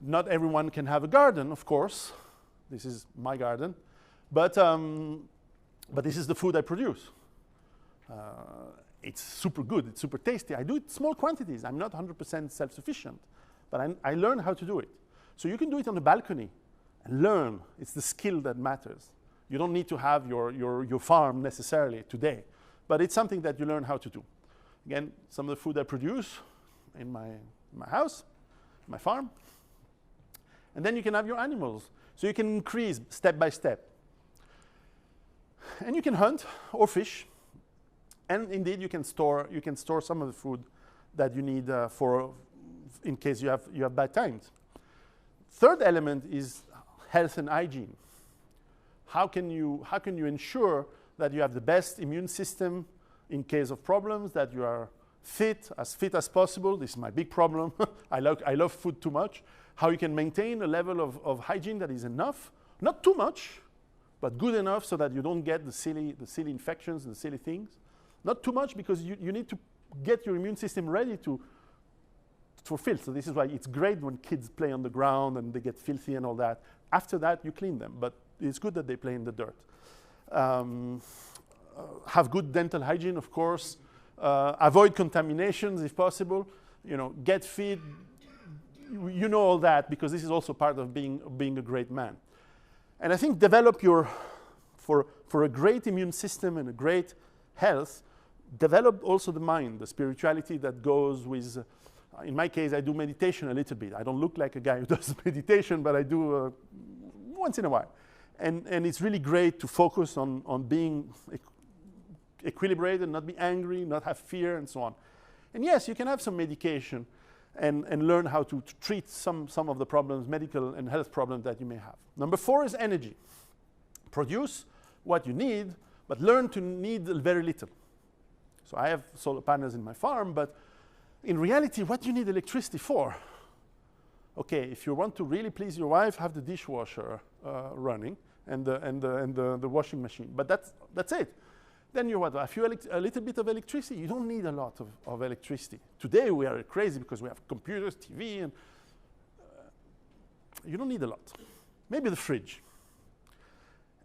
Not everyone can have a garden, of course. This is my garden. But this is the food I produce. It's super good. It's super tasty. I do it small quantities. I'm not 100% self-sufficient. But I learn how to do it. So you can do it on the balcony and learn. It's the skill that matters. You don't need to have your farm necessarily today. But it's something that you learn how to do. Again, some of the food I produce in my house, my farm. And then you can have your animals. So you can increase step by step. And you can hunt or fish. And indeed, you can store some of the food that you need in case you have bad times. Third element is health and hygiene. How can you ensure that you have the best immune system in case of problems, that you are fit as possible? This is my big problem. I love food too much. How you can maintain a level of hygiene that is enough, not too much, but good enough so that you don't get the silly infections and the silly things. Not too much, because you need to get your immune system ready for filth. So this is why it's great when kids play on the ground and they get filthy and all that. After that, you clean them, but it's good that they play in the dirt. Have good dental hygiene, of course. Avoid contaminations if possible. Get fit. You know all that, because this is also part of being a great man. And I think develop for a great immune system and a great health, develop also the mind, the spirituality that goes with, in my case, I do meditation a little bit. I don't look like a guy who does meditation, but I do once in a while. And it's really great to focus on being equilibrated, not be angry, not have fear, and so on. And yes, you can have some medication and learn how to treat some of the problems, medical and health problems that you may have. Number 4 is energy. Produce what you need, but learn to need very little. So I have solar panels in my farm, but in reality, what do you need electricity for? Okay, if you want to really please your wife, have the dishwasher running and the washing machine. But that's it. Then you want a little bit of electricity. You don't need a lot of electricity. Today we are crazy because we have computers, TV, and you don't need a lot. Maybe the fridge.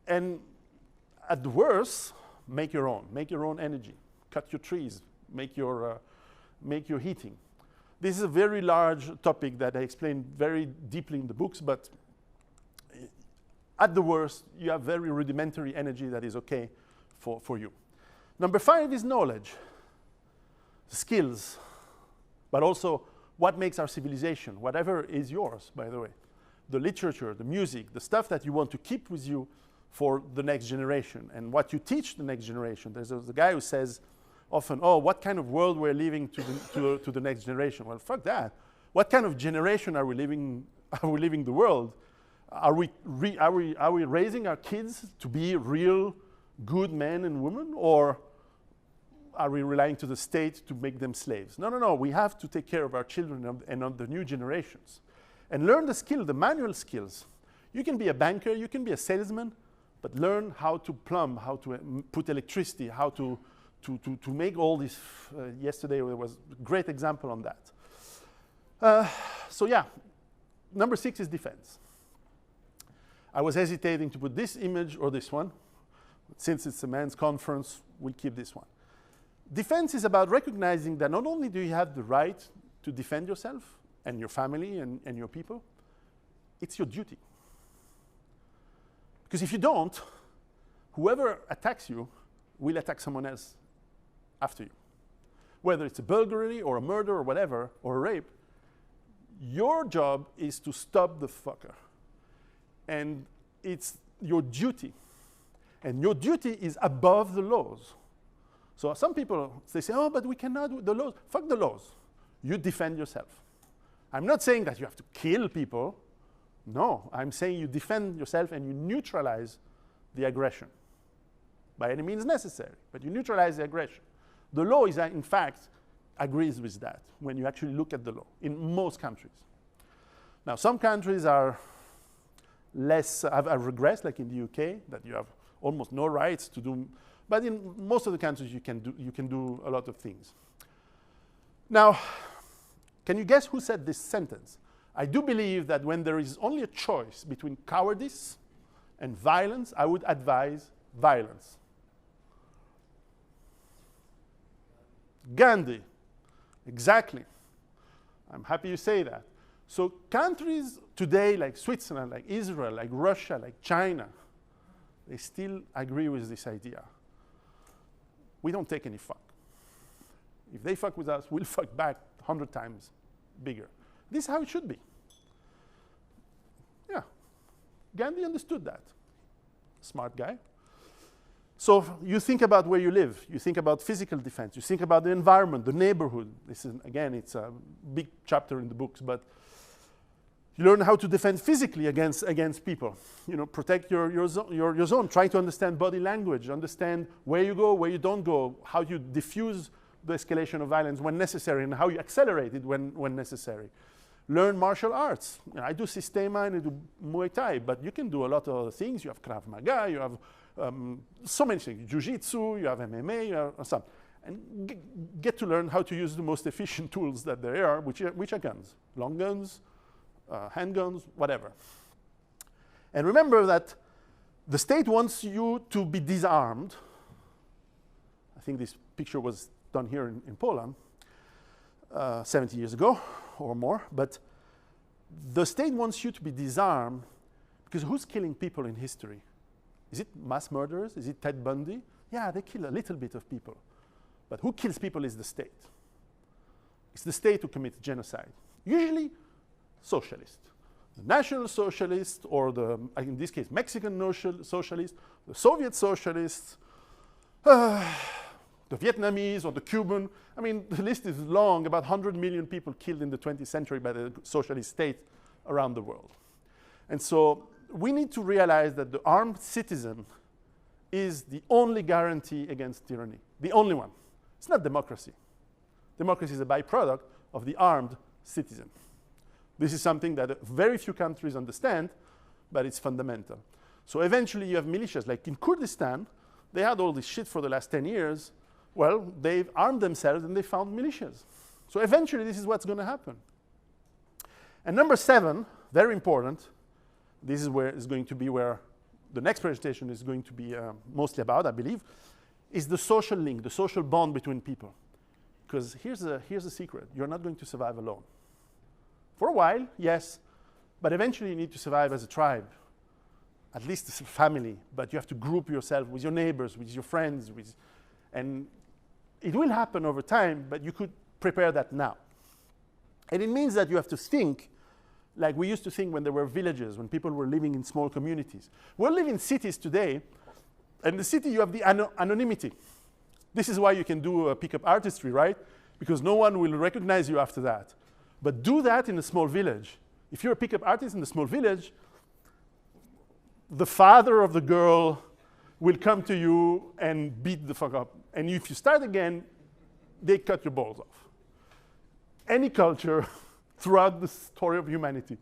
And at the worst, make your own energy. Cut your trees, make your heating. This is a very large topic that I explain very deeply in the books, but at the worst, you have very rudimentary energy that is okay for you. Number 5 is knowledge, skills, but also what makes our civilization, whatever is yours, by the way. the literature, the music, the stuff that you want to keep with you for the next generation, and what you teach the next generation. There's a guy who says often, oh, what kind of world we're leaving to the next generation? Well, fuck that. What kind of generation are we leaving the world? Are we raising our kids to be real good men and women, or are we relying to the state to make them slaves? No, no, no. We have to take care of our children and of the new generations. And learn the skill, the manual skills. You can be a banker, you can be a salesman, but learn how to plumb, how to put electricity, how to make all this. Yesterday there was a great example on that. So yeah, number 6 is defense. I was hesitating to put this image or this one. Since it's a men's conference, we'll keep this one. Defense is about recognizing that not only do you have the right to defend yourself and your family and your people, it's your duty. Because if you don't, whoever attacks you will attack someone else after you. Whether it's a burglary or a murder or whatever, or a rape, your job is to stop the fucker. And it's your duty. And your duty is above the laws. So some people, they say, oh, but we cannot do the laws. Fuck the laws. You defend yourself. I'm not saying that you have to kill people. No, I'm saying you defend yourself and you neutralize the aggression by any means necessary, but you neutralize the aggression. The law is, in fact, agrees with that when you actually look at the law in most countries. Now, some countries are less, have regressed, like in the UK, that you have almost no rights to do, but in most of the countries you can do a lot of things. Now, can you guess who said this sentence? I do believe that when there is only a choice between cowardice and violence, I would advise violence. Gandhi. Exactly. I'm happy you say that. So countries today like Switzerland, like Israel, like Russia, like China, they still agree with this idea. We don't take any fuck. If they fuck with us, we'll fuck back 100 times bigger. This is how it should be. Yeah. Gandhi understood that. Smart guy. So you think about where you live. You think about physical defense. You think about the environment, the neighborhood. This is, again, it's a big chapter in the books, but you learn how to defend physically against people. You know, protect your zone. Try to understand body language. Understand where you go, where you don't go. How you diffuse the escalation of violence when necessary, and how you accelerate it when necessary. Learn martial arts. You know, I do Sistema and I do Muay Thai, but you can do a lot of other things. You have Krav Maga, you have so many things. Jiu-Jitsu, you have MMA, you have some. And get to learn how to use the most efficient tools that there are, which are guns. Long guns, handguns, whatever. And remember that the state wants you to be disarmed. I think this picture was done here in Poland 70 years ago or more. But the state wants you to be disarmed because who's killing people in history? Is it mass murderers? Is it Ted Bundy? Yeah, they kill a little bit of people. But who kills people is the state. It's the state who commits genocide. Usually socialist. The National Socialist, or the, in this case, Mexican Socialist, the Soviet Socialists, the Vietnamese or the Cuban. I mean, the list is long, about 100 million people killed in the 20th century by the socialist state around the world. And so we need to realize that the armed citizen is the only guarantee against tyranny, the only one. It's not democracy. Democracy is a byproduct of the armed citizen. This is something that very few countries understand, but it's fundamental. So eventually you have militias, like in Kurdistan, they had all this shit for the last 10 years. Well, they've armed themselves and they found militias. So eventually this is what's going to happen. And number 7, very important, this is where is going to be where the next presentation is going to be mostly about, I believe, is the social link, the social bond between people. Because here's a secret. You're not going to survive alone. For a while, yes, but eventually you need to survive as a tribe, at least as a family, but you have to group yourself with your neighbors, with your friends, and it will happen over time, but you could prepare that now. And it means that you have to think like we used to think when there were villages, when people were living in small communities. We live in cities today, and in the city you have the anonymity. This is why you can do pickup artistry, right? Because no one will recognize you after that. But do that in a small village. If you're a pickup artist in a small village, the father of the girl will come to you and beat the fuck up. And if you start again, they cut your balls off. Any culture throughout the story of humanity.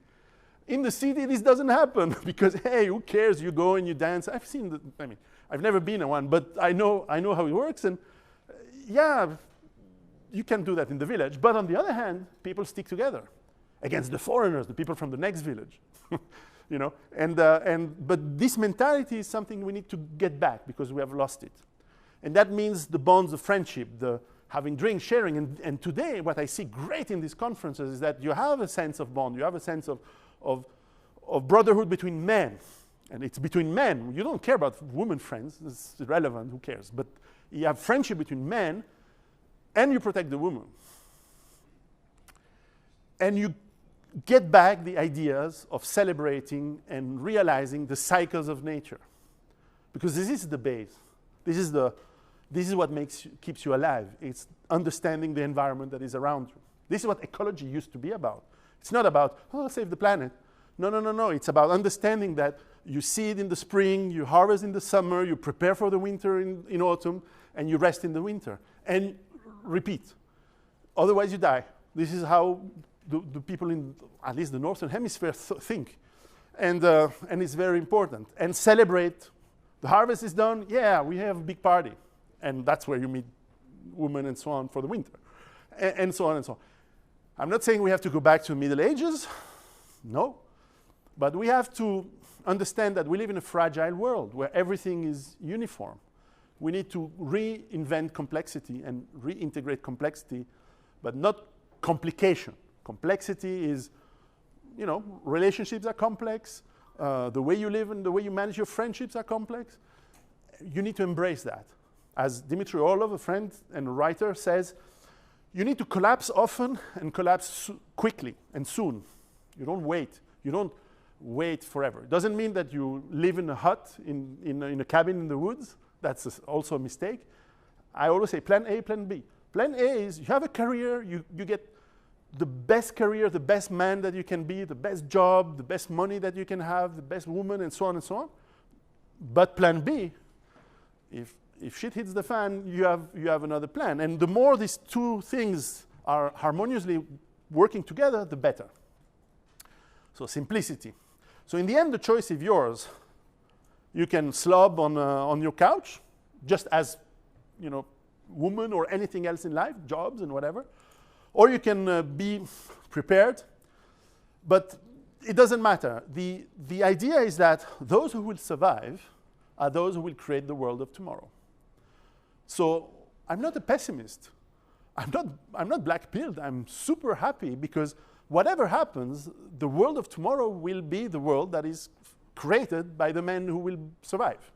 In the city, this doesn't happen because, hey, who cares? You go and you dance. I've seen I've never been in one, but I know how it works. And yeah, you can do that in the village. But on the other hand, people stick together against the foreigners, the people from the next village. You know, but this mentality is something we need to get back because we have lost it. And that means the bonds of friendship, the having drinks, sharing. And today, what I see great in these conferences is that you have a sense of bond. You have a sense of brotherhood between men. And it's between men. You don't care about women friends. It's irrelevant. Who cares? But you have friendship between men, and you protect the woman. And you get back the ideas of celebrating and realizing the cycles of nature. Because this is the base. This is what keeps you alive. It's understanding the environment that is around you. This is what ecology used to be about. It's not about, oh, save the planet. No. It's about understanding that you seed in the spring, you harvest in the summer, you prepare for the winter in autumn, and you rest in the winter. And repeat. Otherwise, you die. This is how the people in at least the northern hemisphere think. And it's very important. And celebrate. The harvest is done. Yeah, we have a big party. And that's where you meet women and so on for the winter. And so on and so on. I'm not saying we have to go back to the Middle Ages. No. But we have to understand that we live in a fragile world where everything is uniform. We need to reinvent complexity and reintegrate complexity, but not complication. Complexity is, you know, relationships are complex. The way you live and the way you manage your friendships are complex. You need to embrace that. As Dmitry Orlov, a friend and writer, says, you need to collapse often and collapse quickly and soon. You don't wait. You don't wait forever. It doesn't mean that you live in a hut, in a cabin in the woods. That's also a mistake. I always say plan A, plan B. Plan A is you have a career, you get the best career, the best man that you can be, the best job, the best money that you can have, the best woman, and so on and so on. But plan B, if shit hits the fan, you have another plan. And the more these two things are harmoniously working together, the better. So simplicity. So in the end, the choice is yours. You can slob on your couch, just as, you know, woman or anything else in life, jobs and whatever. Or you can be prepared. But it doesn't matter. The idea is that those who will survive are those who will create the world of tomorrow. So I'm not a pessimist. I'm not black-pilled. I'm super happy because whatever happens, the world of tomorrow will be the world that is created by the men who will survive.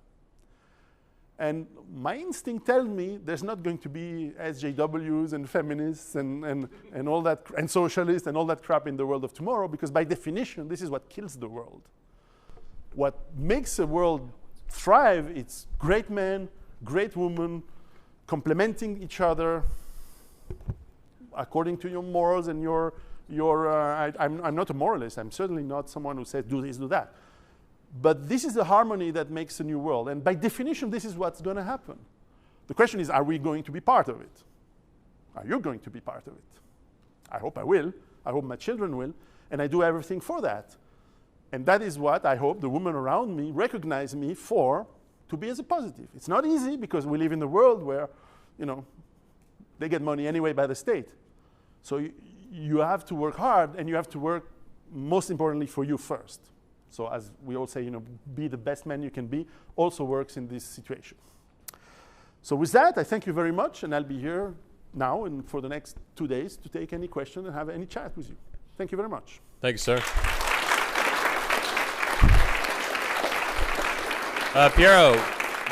And my instinct tells me there's not going to be SJWs and feminists and all that, and socialists and all that crap in the world of tomorrow, because by definition, this is what kills the world. What makes a world thrive, it's great men, great women, complementing each other according to your morals and I'm not a moralist. I'm certainly not someone who says do this, do that. But this is the harmony that makes a new world. And by definition, this is what's going to happen. The question is, are we going to be part of it? Are you going to be part of it? I hope I will. I hope my children will. And I do everything for that. And that is what I hope the women around me recognize me for, to be as a positive. It's not easy because we live in a world where, you know, they get money anyway by the state. So you have to work hard, and you have to work, most importantly, for you first. So as we all say, you know, be the best man you can be, also works in this situation. So with that, I thank you very much, and I'll be here now and for the next 2 days to take any question and have any chat with you. Thank you very much. Thank you, sir. Piero,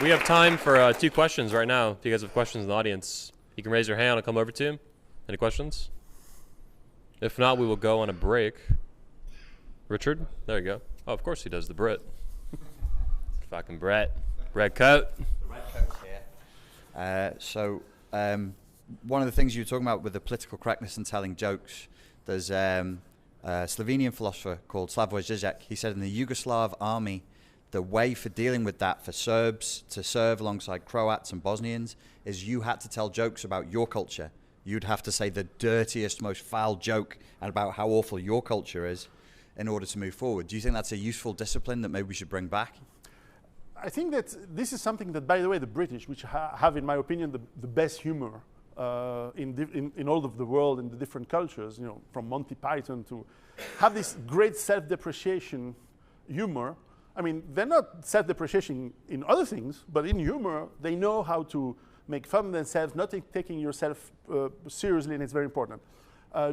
we have time for 2 questions right now. If you guys have questions in the audience, you can raise your hand. I'll come over to you. Any questions? If not, we will go on a break. Richard? There you go. Oh, of course he does, the Brit. Fucking Brett. Red coat. The red coat's here. One of the things you were talking about with the political correctness and telling jokes, there's a Slovenian philosopher called Slavoj Žižek. He said in the Yugoslav army, the way for dealing with that for Serbs to serve alongside Croats and Bosnians is you had to tell jokes about your culture. You'd have to say the dirtiest, most foul joke and about how awful your culture is in order to move forward. Do you think that's a useful discipline that maybe we should bring back? I think that this is something that, by the way, the British, which have, in my opinion, the best humor in all of the world, in the different cultures, you know, from Monty Python to have this great self-depreciation humor. I mean, they're not self-depreciation in other things, but in humor, they know how to make fun of themselves, not taking yourself seriously, and it's very important.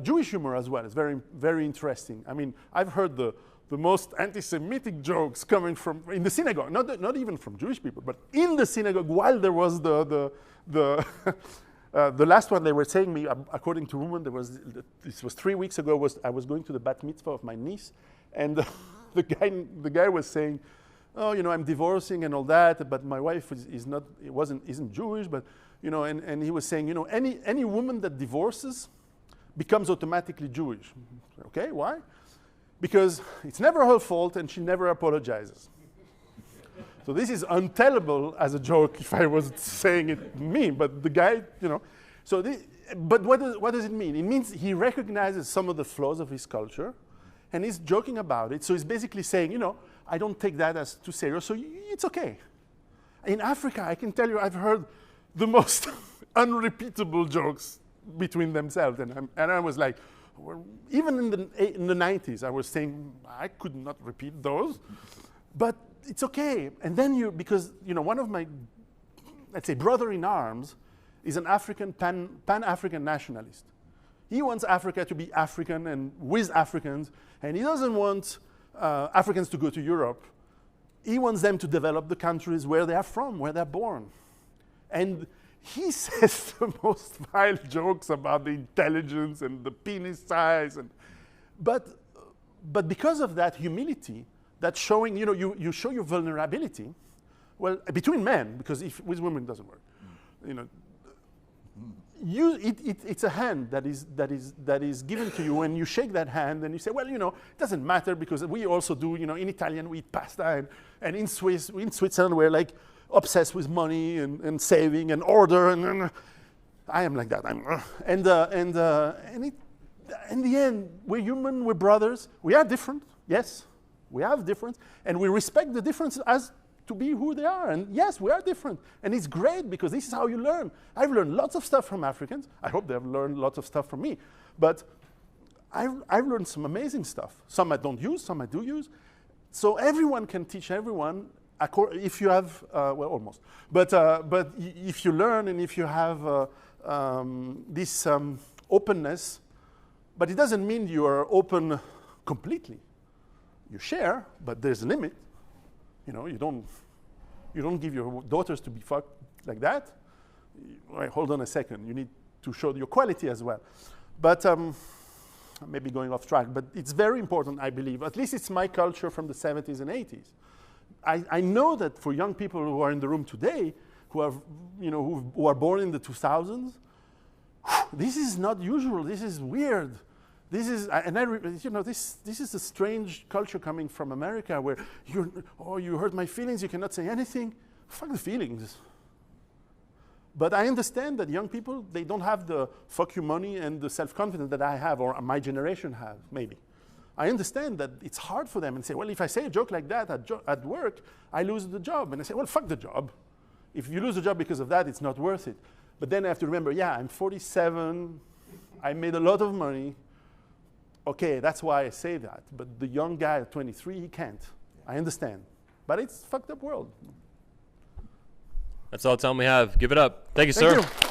Jewish humor as well is very, very interesting. I mean, I've heard the most anti-Semitic jokes coming from in the synagogue, not even from Jewish people, but in the synagogue while there was the last one they were saying me, according to women, this was 3 weeks ago. I was going to the bat mitzvah of my niece, and the guy was saying, "Oh, you know, I'm divorcing and all that, but my wife isn't Jewish, but you know," and he was saying, you know, any woman that divorces becomes automatically Jewish. Okay, why? Because it's never her fault and she never apologizes. So this is untellable as a joke if I was saying it me, but the guy, you know. So, but what does it mean? It means he recognizes some of the flaws of his culture and he's joking about it. So he's basically saying, you know, I don't take that as too serious, so it's okay. In Africa, I can tell you, I've heard the most unrepeatable jokes between themselves. And I was like, well, even in the 90s, I was saying, I could not repeat those, but it's okay. And then because, you know, one of my, let's say, brother in arms is an African, Pan-African nationalist. He wants Africa to be African and with Africans, and he doesn't want Africans to go to Europe. He wants them to develop the countries where they are from, where they're born. And he says the most vile jokes about the intelligence and the penis size. But because of that humility, that showing, you know, you show your vulnerability, well, between men, because if with women it doesn't work. You know, it's a hand that is given to you, and you shake that hand and you say, well, you know, it doesn't matter because we also do, you know, in Italian we eat pasta, and in Switzerland we're like obsessed with money and saving and order, and I am like that. In the end, we're human, we're brothers. We are different, yes, we have difference, and we respect the difference as to be who they are. And yes, we are different, and it's great because this is how you learn. I've learned lots of stuff from Africans. I hope they've learned lots of stuff from me, but I've learned some amazing stuff. Some I don't use, some I do use. So everyone can teach everyone. If you have, well, almost, but if you learn and if you have this openness, but it doesn't mean you are open completely. You share, but there's a limit. You know, you don't give your daughters to be fucked like that. Wait, hold on a second. You need to show your quality as well. But maybe going off track, but it's very important, I believe. At least it's my culture from the 70s and 80s. I know that for young people who are in the room today, who are born in the 2000s, this is not usual. This is weird. This is, this is a strange culture coming from America, where you hurt my feelings. You cannot say anything. Fuck the feelings. But I understand that young people, they don't have the fuck you money and the self-confidence that I have, or my generation have, maybe. I understand that it's hard for them and say, well, if I say a joke like that at work, I lose the job. And I say, well, fuck the job. If you lose the job because of that, it's not worth it. But then I have to remember, yeah, I'm 47. I made a lot of money. Okay, that's why I say that. But the young guy at 23, he can't. I understand. But it's a fucked up world. That's all the time we have. Give it up. Thank you, sir. Thank you.